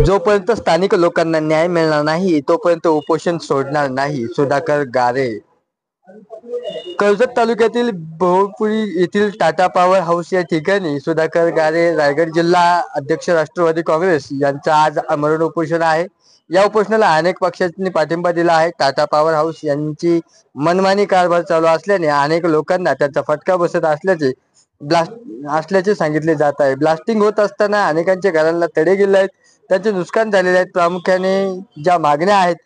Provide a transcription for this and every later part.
जोपर्यंत स्थानिक लोकांना न्याय मिळणार नाही तोपर्यंत उपोषण सोडणार नाही. सुधाकर गारे. कर्जत तालुक्यातील बहुळपुरी येथील टाटा पॉवर हाऊस या ठिकाणी सुधाकर गारे रायगड जिल्हा अध्यक्ष राष्ट्रवादी काँग्रेस यांचा आज आमरण उपोषण आहे. या उपोषणाला अनेक पक्षांनी पाठिंबा दिला आहे. टाटा पॉवर हाऊस यांची मनमानी कारभार चालू असल्याने अनेक लोकांना त्याचा फटका बसत असल्याचे सांगितले जात आहे. ब्लास्टिंग होत असताना अनेकांच्या घरांना तडे गेले आहेत, त्यांचे नुकसान झालेले आहेत. प्रामुख्याने ज्या मागण्या आहेत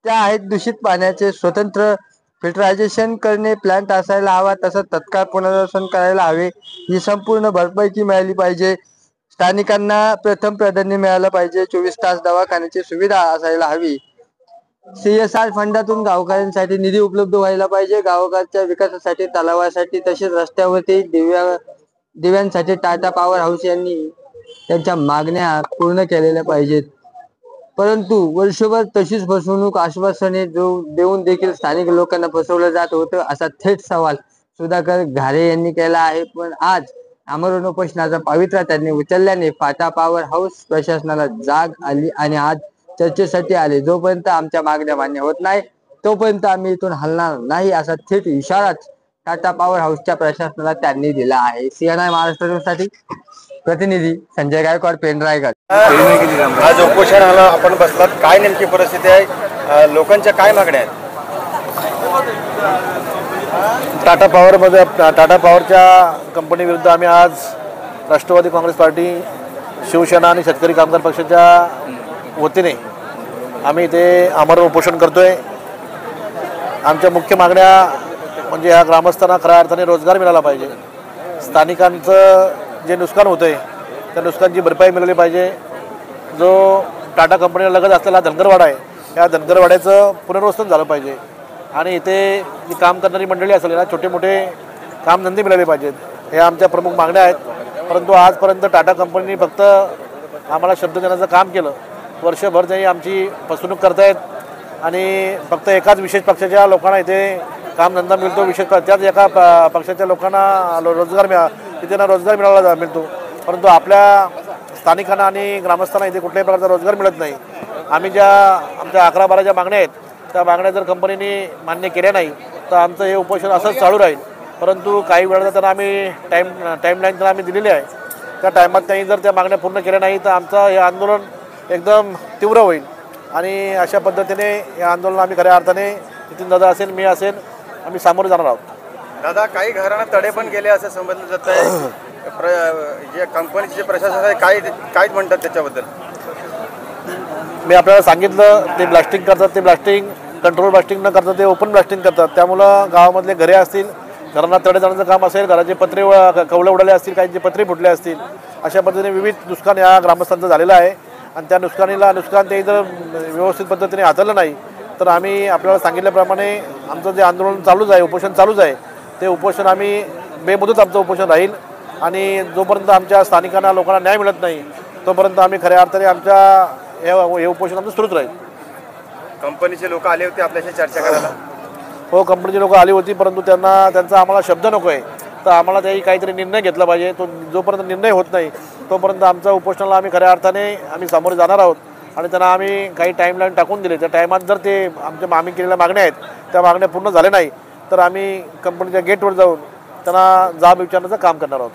त्या आहेत दूषित पाण्याचे स्वतंत्र फिल्टरायझेशन करणे, प्लांट असायला हवा, तसंच तत्काळ पुनर्वसन करायला हवे, ही संपूर्ण भरपाई मिळाली पाहिजे. स्थानिकांना प्रथम प्राधान्य मिळालं पाहिजे. 24 तास दवाखान्याची सुविधा असायला हवी. CSR फंडातून गावकऱ्यांसाठी निधी उपलब्ध व्हायला पाहिजे. गावकऱ्यांच्या विकासासाठी, तलावासाठी तसेच रस्त्यावरती दिव्यांसाठी टाटा पॉवर हाऊस यांनी त्यांच्या मागण्या पूर्ण केलेल्या पाहिजेत. परंतु वर्षभर तशीच फसवणूक आश्वासने देऊन देखील स्थानिक लोकांना फसवलं जात होतं, असा थेट सवाल सुधाकर घारे यांनी केला आहे. पण आज आमरण उपोषणाचा पवित्रा त्यांनी उचलल्याने टाटा पॉवर हाऊस प्रशासनाला जाग आली आणि आज चर्चेसाठी आले. जोपर्यंत आमच्या मागण्या मान्य होत नाही तोपर्यंत आम्ही इथून हलणार नाही, असा थेट इशाराच टाटा पॉवर हाऊसच्या प्रशासनाला त्यांनी दिला आहे. CNI महाराष्ट्र न्यूजसाठी प्रतिनिधी संजय गायकवाड, पेन, रायगड. आज उपोषणाला आपण बसलात, काय नेमकी परिस्थिती आहे, लोकांच्या काय मागण्या आहेत? टाटा पॉवरच्या कंपनी विरुद्ध आम्ही आज राष्ट्रवादी काँग्रेस पार्टी, शिवसेना आणि शेतकरी कामगार पक्षाच्या वतीने आम्ही इथे आमरण उपोषण करतोय. आमच्या मुख्य मागण्या म्हणजे ह्या ग्रामस्थांना खऱ्या अर्थाने रोजगार मिळाला पाहिजे. स्थानिकांचं जे नुकसान होतं आहे त्या नुकसानची भरपाई मिळाली पाहिजे. जो टाटा कंपनीला लगत असलेला धनगरवाडा आहे, या धनगरवाड्याचं पुनर्वसन झालं पाहिजे आणि इथे जी काम करणारी मंडळी असेल ना, छोटे मोठे कामधंदे मिळाले पाहिजेत. हे आमच्या प्रमुख मागण्या आहेत. परंतु आजपर्यंत टाटा कंपनीने फक्त आम्हाला शब्द देण्याचं काम केलं. वर्षभर त्यांनी आमची फसवणूक करतायत आणि फक्त एकाच विशेष पक्षाच्या लोकांना इथे कामधंदा मिळतो, त्याच एका पक्षाच्या लोकांना रोजगार मिळाला मिळतो. परंतु आपल्या स्थानिकांना आणि ग्रामस्थांना इथे कुठल्याही प्रकारचा रोजगार मिळत नाही. आम्ही आमच्या 11-12 ज्या मागण्या आहेत त्या मागण्या जर कंपनीने मान्य केल्या नाही तर आमचं हे उपोषण असंच चालू राहील. परंतु काही वेळा त्यांना आम्ही टाईमलाईन त्यांना आम्ही दिलेली आहे. त्या टायमात त्यांनी जर त्या मागण्या पूर्ण केल्या नाही तर आमचं हे आंदोलन एकदम तीव्र होईल आणि अशा पद्धतीने हे आंदोलन आम्ही खऱ्या अर्थाने नितीन दादा असेल, मी असेल, आम्ही सामोरे जाणार आहोत. दादा, काही घरांना तडे पण गेले असं समजलं जात आहे. जे कंपनीचे जे प्रशासन आहे काय म्हणतात त्याच्याबद्दल? मी आपल्याला सांगितलं, ते ब्लास्टिंग करतात, ते ब्लास्टिंग कंट्रोल ब्लास्टिंग न करतात, ते ओपन ब्लास्टिंग करतात. त्यामुळं गावामधले घरे असतील, घरांना तडे जाण्याचं काम असेल, घराचे पत्रे कवलं उडाले असतील, काहींचे पत्रे फुटले असतील, अशा पद्धतीने विविध नुकसान या ग्रामस्थांचं झालेलं आहे. आणि त्या नुकसान ते जर व्यवस्थित पद्धतीने हाताळलं नाही तर आम्ही आपल्याला सांगितल्याप्रमाणे आमचं जे आंदोलन चालूच आहे, उपोषण चालूच आहे, ते उपोषण आम्ही बेमुदत आमचं उपोषण राहील. आणि जोपर्यंत आमच्या स्थानिकांना लोकांना न्याय मिळत नाही तोपर्यंत आम्ही खऱ्या अर्थाने आमच्या हे उपोषण आमचं सुरूच राहील. कंपनीचे लोक आले होते आपल्याशी चर्चा करायला? हो, कंपनीचे लोक आली होती, परंतु त्यांचा आम्हाला शब्द नको आहे, तर आम्हाला त्याही काहीतरी निर्णय घेतला पाहिजे. तो जोपर्यंत निर्णय होत नाही तोपर्यंत आमच्या उपोषणाला आम्ही खऱ्या अर्थाने आम्ही सामोरे जाणार आहोत. आणि त्यांना आम्ही काही टाईमलाईन टाकून दिले. त्या टायमात जर ते आम्ही केलेल्या मागण्या आहेत त्या मागण्या पूर्ण झाल्या नाही तर आम्ही कंपनीच्या गेटवर जाऊन त्यांना जाब विचारण्याचं काम करणार आहोत.